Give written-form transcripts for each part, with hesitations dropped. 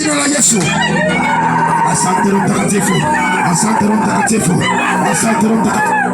jina la Yesu. Asante Roho Mtakatifu, asante Roho Mtakatifu, asante Roho Mtakatifu,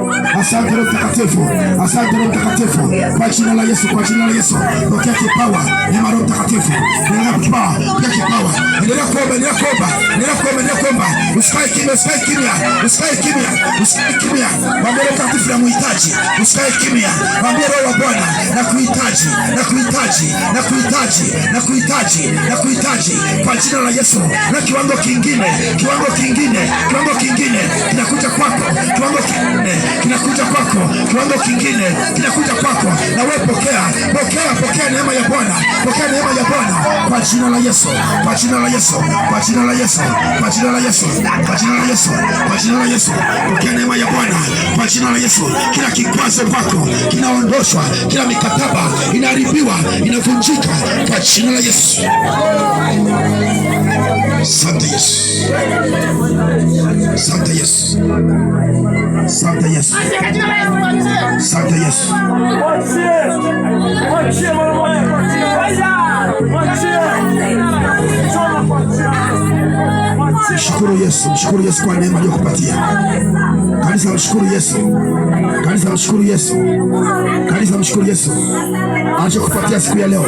asante Roho Mtakatifu, asante Roho Mtakatifu, kwa jina la Yesu, kwa jina la Yesu. Pokea kipawa ya Roho Mtakatifu, pokea kipawa, pokea kipawa. Endelea kuomba, endelea kuomba, endelea kuomba, endelea kuomba. Usikae kimya, usikae kimya, usikae kimya, usikae kimya. Mwambie Roho Mtakatifu na muhitaji, usikae kimya. Mwambie Roho wa Bwana na kuhitaji, na kuhitaji, na kuhitaji, na kuhitaji, na kuhitaji kwa jina la Yesu. Na kiwango kingine, kiwango kingine, kiwango kingine kinakuja kwako, kiwango kingine kinakuja kwako, kiwango kingine kinakuja kwako. Na wewe pokea, pokea, pokea neema ya Bwana, pokea neema ya Bwana kwa jina la Yesu, kwa jina la Yesu, kwa jina la Yesu, kwa jina la Yesu, kwa jina la Yesu, kwa jina la Yesu. Pokea neema ya Bwana kwa jina la Yesu. Kila kikwazo kwako kinaondoshwa, kila mikataba inaharibiwa, inavunjika kwa jina la Yesu. Asante Yesu, asante Yesu, asante Yesu, asante Yesu. Mshukuru Yesu, mshukuru Yesu kwa neema aliyokupatia. Kanisa mshukuru Yesu, kanisa mshukuru Yesu, kanisa mshukuru Yesu alichokupatia siku ya leo.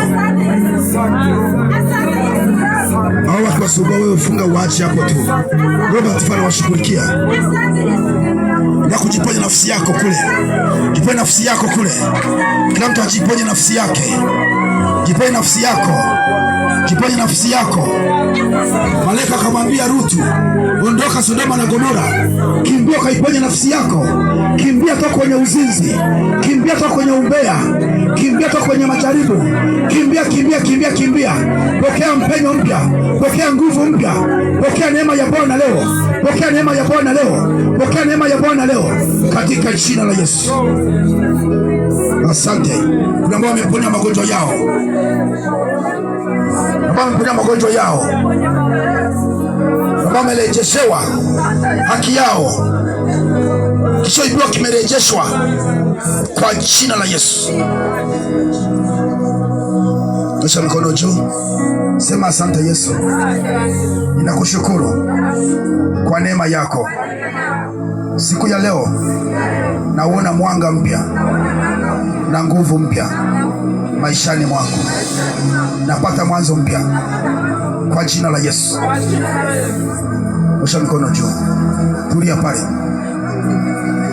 Hao watu wasuba, wewe funga uache hapo tu. Roho Mtakatifu washughulikia. Na kujiponya nafsi yako kule. Jiponya nafsi yako kule. Kila mtu ajiponye nafsi yake. Jiponye nafsi yako. Jiponye nafsi yako. Malaika akamwambia Rutu, ondoka Sodoma na Gomora. Kimbia kaiponye nafsi yako. Kimbia toka kwenye uzinzi. Kimbia toka kwenye umbea. Kimbia toka kwenye majaribu. Kimbia, kimbia, kimbia, kimbia. Pokea mpenyo mpya. Pokea nguvu mpya. Pokea neema ya Bwana leo. Pokea neema ya Bwana leo. Pokea neema ya Bwana leo katika jina la Yesu. Asante. Kuna ambao wameponya magonjwa yao. Ambao wameponya magonjwa yao. Ambao wamerejeshewa haki yao. Kilichoibiwa kimerejeshwa kwa jina la Yesu. Tosha mikono juu. Sema asante Yesu. Ninakushukuru kwa neema yako. Siku ya leo nauona mwanga mpya na nguvu mpya maishani mwangu. Napata mwanzo mpya kwa jina la Yesu. Osha mikono juu. Tulia pale.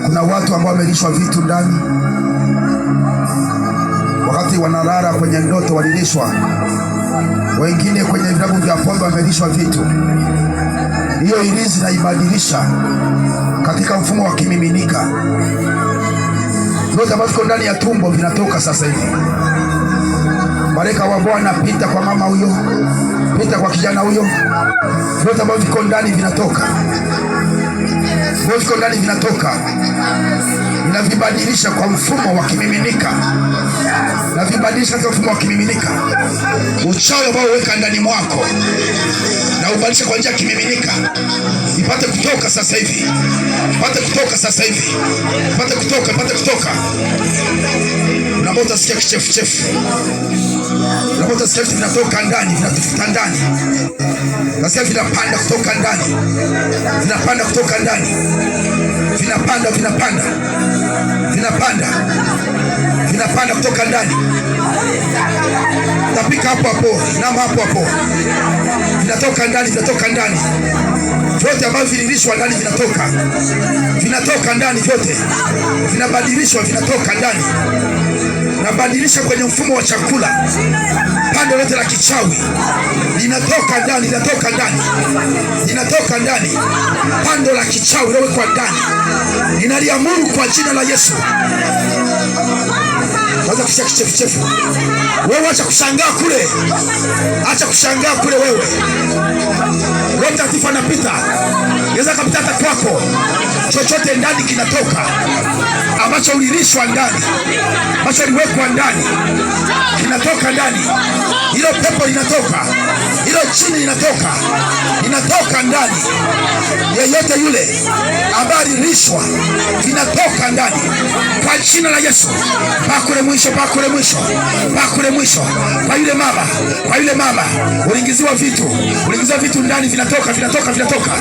Kuna watu ambao wamelishwa vitu ndani. Wakati wanalala kwenye ndoto walilishwa. Wengine kwenye vitabu vya pombe wamelishwa vitu. Hiyo ilizi na ibadilisha katika mfumo wa kimiminika. Vyote ambavyo viko ndani ya tumbo vinatoka sasa hivi. Malaika wa Bwana pita kwa mama huyo, pita kwa kijana huyo. Vyote ambavyo viko ndani vinatoka. Vyote viko ndani vinatoka. Ninavibadilisha kwa mfumo wa kimiminika. Navibadilisha kwa mfumo wa kimiminika. Uchawi ambao weka ndani mwako na ubadilisha kwa njia ya kimiminika. Ipate kutoka sasa hivi. Ipate kutoka sasa hivi. Ipate kutoka, ipate kutoka. Unapo utasikia kichefuchefu. Unapo utasikia vitu vinatoka ndani, vinatufuta ndani. Nasikia vinapanda kutoka ndani. Vinapanda kutoka ndani. Vinapanda, vinapanda. Vinapanda. Vinapanda kutoka ndani. Tapika hapo hapo, nama hapo hapo. Vinatoka ndani, vinatoka ndani. Vyote ambavyo vililishwa ndani vinatoka. Vinatoka ndani vyote. Vinabadilishwa, vinatoka ndani. Nabadilisha kwenye mfumo wa chakula. Pande lote la kichawi linatoka ndani, linatoka ndani. Linatoka ndani. Pande la kichawi lilowekwa ndani. Ninaliamuru kwa jina la Yesu. Wacha kusikia kichefuchefu. Wewe acha kushangaa kule. Acha kushangaa kule wewe. Roho Mtakatifu anapita, yaweza kapita hata kwako. Chochote ndani kinatoka, ambacho ulilishwa ndani, ambacho uliwekwa ndani, kinatoka ndani. Hilo pepo linatoka, hilo chini linatoka, linatoka ndani. Yeyote yule ambaye alilishwa, kinatoka ndani kwa jina la Yesu. Pakule mwisho, pakule mwisho, pakule mwisho. Kwa yule mama, kwa yule mama uliingiziwa vitu, uliingiziwa vitu ndani, vinatoka, vinatoka, vinatoka,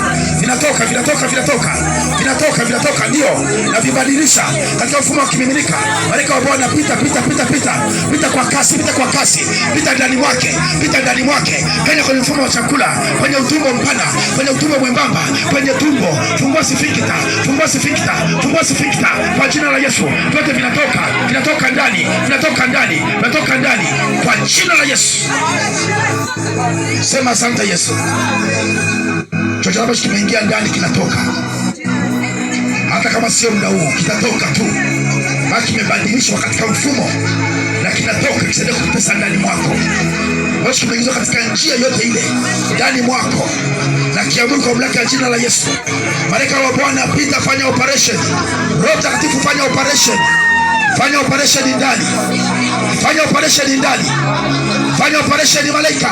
vinatoka, vinatoka, vinatoka, vinatoka, vinatoka, ndio na vibadilisha katika mfumo wa kimiminika. Malaika wa Bwana pita, pita, pita, pita, pita kwa kasi, pita kwa kasi, pita ndani mwake, pita ndani mwake, kwenye mfumo wa chakula, kwenye utumbo mpana, kwenye utumbo mwembamba, kwenye tumbo. Fungua sifikita, fungua sifikita, fungua sifikita kwa jina la Yesu. Vyote vinatoka, vinatoka ndani, vinatoka ndani, vinatoka ndani kwa jina la Yesu. Sema asante Yesu. Chochote ambacho kimeingia ndani kinatoka, hata kama sio muda huu, kitatoka tu. Baki kimebadilishwa katika mfumo na kinatoka, kisaidia kupesa ndani mwako. Wewe kimeingizwa katika njia yote ile ndani mwako, na kiamuru kwa mamlaka ya jina la Yesu. Malaika wa Bwana pita, fanya operation. Roho Mtakatifu fanya operation. Fanya operation ndani. Fanya operation ndani. Fanya operation malaika.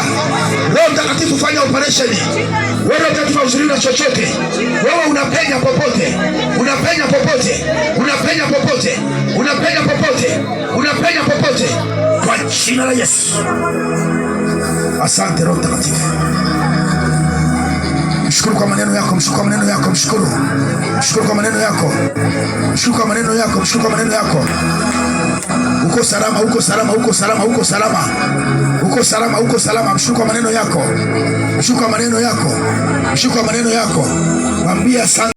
Roho Mtakatifu fanya operation. Wewe unataka uzuiliwe chochote. Wewe unapenya popote. Unapenya popote. Unapenya popote. Unapenya popote. Unapenya popote. Kwa jina la Yesu. Asante Roho Mtakatifu. Mshukuru kwa maneno yako, mshukuru kwa maneno yako, mshukuru. Mshukuru kwa maneno yako. Mshukuru kwa maneno yako, mshukuru kwa maneno yako. Uko salama, uko salama, uko salama, uko salama. Uko salama, uko salama. Mshukuru kwa maneno yako. Mshukuru kwa maneno yako. Mshukuru kwa maneno yako. Mwambie asante.